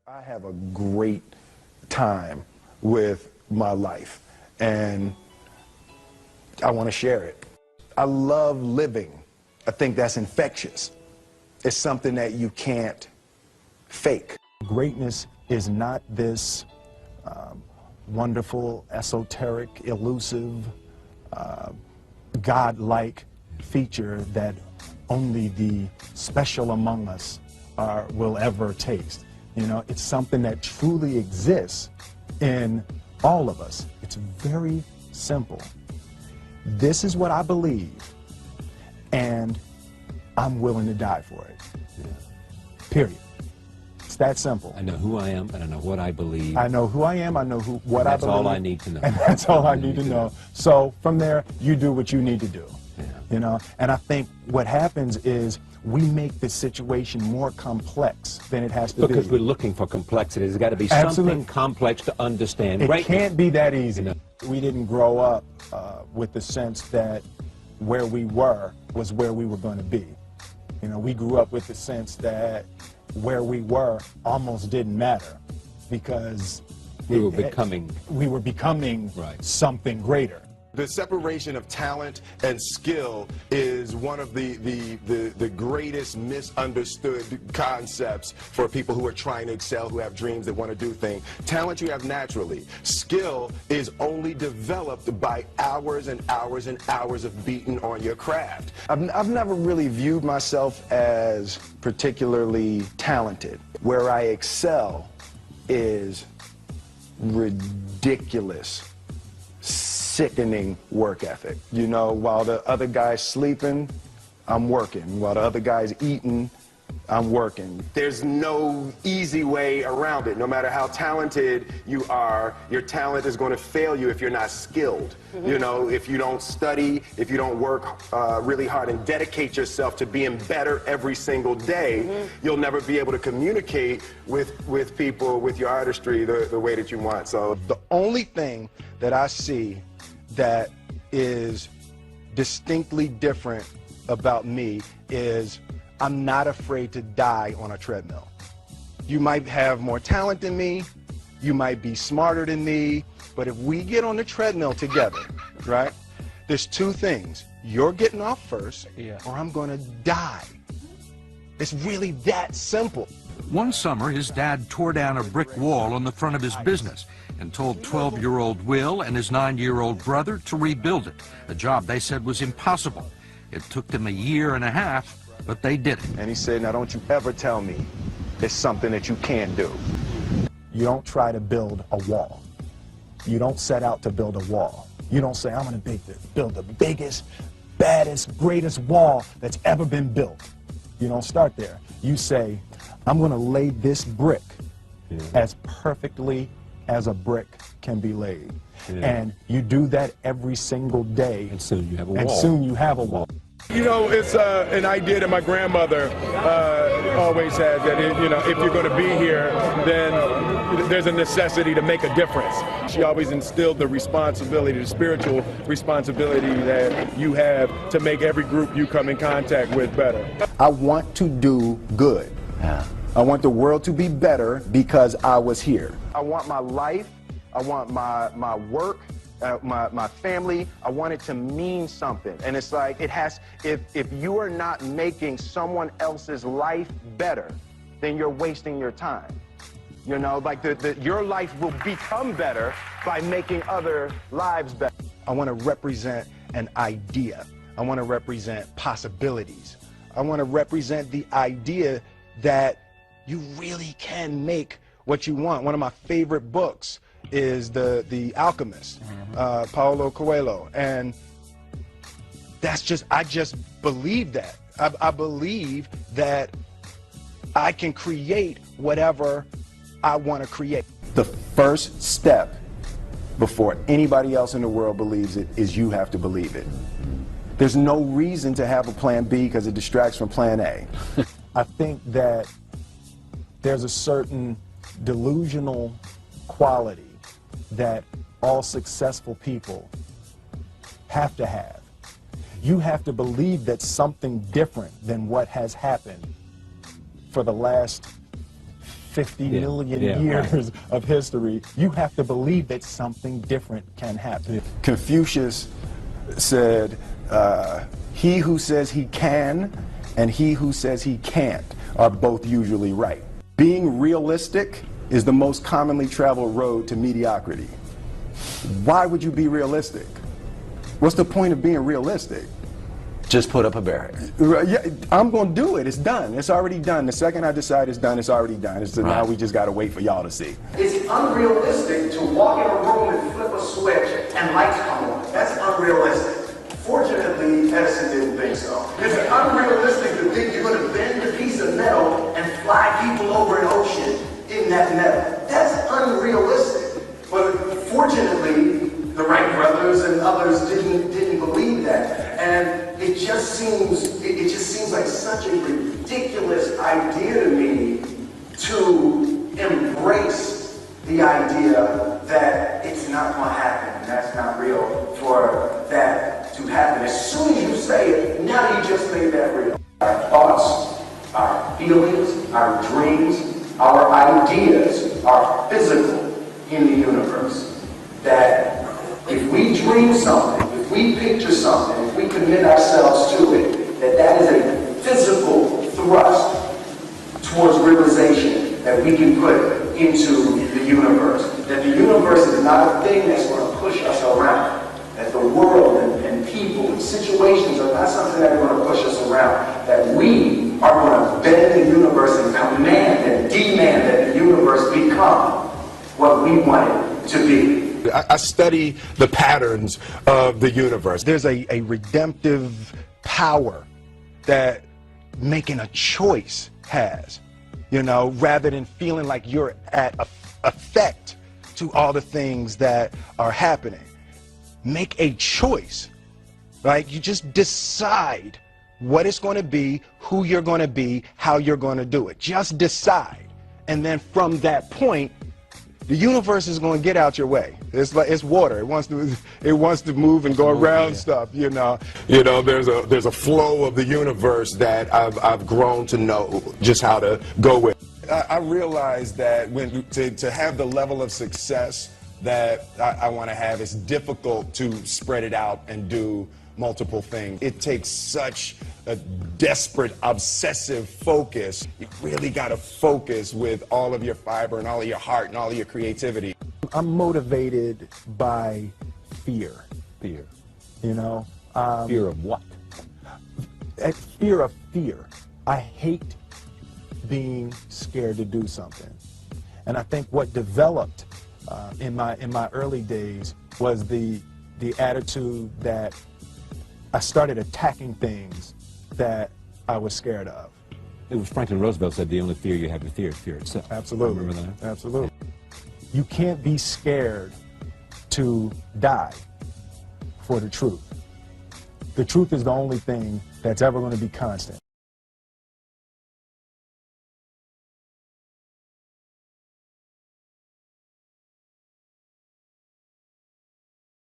I have a great time with my life, and I want to share it. I love living. I think that's infectious. It's something that you can't fake. Greatness is not this wonderful, esoteric, elusive, God-like feature that only the special among us will ever taste. You know, it's something that truly exists in all of us. It's very simple. This is what I believe, and I'm willing to die for it. Yeah. Period. It's that simple. I know who I am, and I know what I believe. I know who I am, I know what I believe. That's all I need to know. And that's all I need to know. So from there, you do what you need to do. Yeah. You know, and I think what happens is we make the situation more complex than it has to be. Because we're looking for complexity. There's got to be something complex to understand. It can't be that easy. You know? We didn't grow up with the sense that where we were was where we were going to be. You know, we grew up with the sense that where we were almost didn't matter because we were becoming something greater. The separation of talent and skill is one of the greatest misunderstood concepts for people who are trying to excel, who have dreams, that want to do things. Talent you have naturally. Skill is only developed by hours and hours and hours of beating on your craft. I've never really viewed myself as particularly talented. Where I excel is ridiculous, sickening work ethic. You know, while the other guy's sleeping, I'm working. While the other guy's eating, I'm working. There's no easy way around it. No matter how talented you are, your talent is going to fail you if you're not skilled. You know, if you don't study, if you don't work really hard and dedicate yourself to being better every single day, you'll never be able to communicate with people, with your artistry, the way that you want. So the only thing that I see that is distinctly different about me is I'm not afraid to die on a treadmill. You might have more talent than me, you might be smarter than me, but if we get on the treadmill together, right, there's two things. You're getting off first, or I'm gonna die. It's really that simple. One summer, his dad tore down a brick wall on the front of his business and told 12-year-old Will and his 9-year-old brother to rebuild it, a job they said was impossible. It took them a year and a half, but they did it. And he said, now don't you ever tell me it's something that you can't do. You don't try to build a wall. You don't set out to build a wall. You don't say, I'm going to build the biggest, baddest, greatest wall that's ever been built. You don't start there. You say, I'm going to lay this brick as perfectly as a brick can be laid. And you do that every single day. And soon you have a wall. And soon you have a wall. you know, it's an idea that my grandmother always had, that you know, if you're going to be here, then there's a necessity to make a difference. She always instilled the responsibility, the spiritual responsibility that you have to make every group you come in contact with better. I want to do good. Yeah. I want the world to be better because I was here. I want my life, I want my work, my family, I want it to mean something. And it's like, it has, if you are not making someone else's life better, then you're wasting your time. You know, like your life will become better by making other lives better. I want to represent an idea. I want to represent possibilities. I want to represent the idea that you really can make what you want. One of my favorite books is The Alchemist, Paulo Coelho, and that's just, I just believe that. I believe that I can create whatever I want to create. The first step before anybody else in the world believes it is you have to believe it. There's no reason to have a plan B because it distracts from plan A. I think that there's a certain delusional quality that all successful people have to have. You have to believe that something different than what has happened for the last 50 million years of history, you have to believe that something different can happen. Confucius said, he who says he can and he who says he can't are both usually right. Being realistic is the most commonly traveled road to mediocrity. Why would you be realistic? What's the point of being realistic? Just put up a barrier. Yeah, I'm going to do it. It's done. It's already done. The second I decide it's done, it's already done. So now we just got to wait for y'all to see. It's unrealistic to walk in a room and flip a switch and lights come on. That's unrealistic. Fortunately, Edison didn't think so. It's unrealistic to think you're going to bend a piece of metal and fly people over an ocean in that metal. That's unrealistic. But fortunately, the Wright brothers and others didn't believe that. And it just seems like such a ridiculous idea to me to embrace the idea that it's not going to happen and that's not real for that to happen. As soon as you say it, now you just made that real. Our thoughts, our feelings, our dreams, our ideas are physical in the universe. That if we dream something, if we picture something, if we commit ourselves to it, that is a physical thrust towards realization that we can put into the universe. That the universe is not a thing that's going to push us around. That the world and people and situations are not something that are going to push us around. That we are going to bend the universe and command and demand that the universe become what we want it to be. I study the patterns of the universe. There's a redemptive power that making a choice has, you know, rather than feeling like you're at effect to all the things that are happening. Make a choice, right? You just decide what it's going to be, who you're going to be, how you're going to do it. Just decide. And then from that point, the universe is going to get out your way. It's like it's water. It wants to move and go around stuff. You know. There's a flow of the universe that I've grown to know just how to go with. I realized that to have the level of success that I want to have, it's difficult to spread it out and do multiple things. It takes such a desperate, obsessive focus. You really got to focus with all of your fiber and all of your heart and all of your creativity. I'm motivated by fear. Fear. You know? Fear of what? Fear of fear. I hate being scared to do something. And I think what developed in my early days was the attitude that I started attacking things that I was scared of. It was Franklin Roosevelt said the only fear you have to fear is fear itself. Absolutely. Remember that? Absolutely. You can't be scared to die for the truth. The truth is the only thing that's ever going to be constant.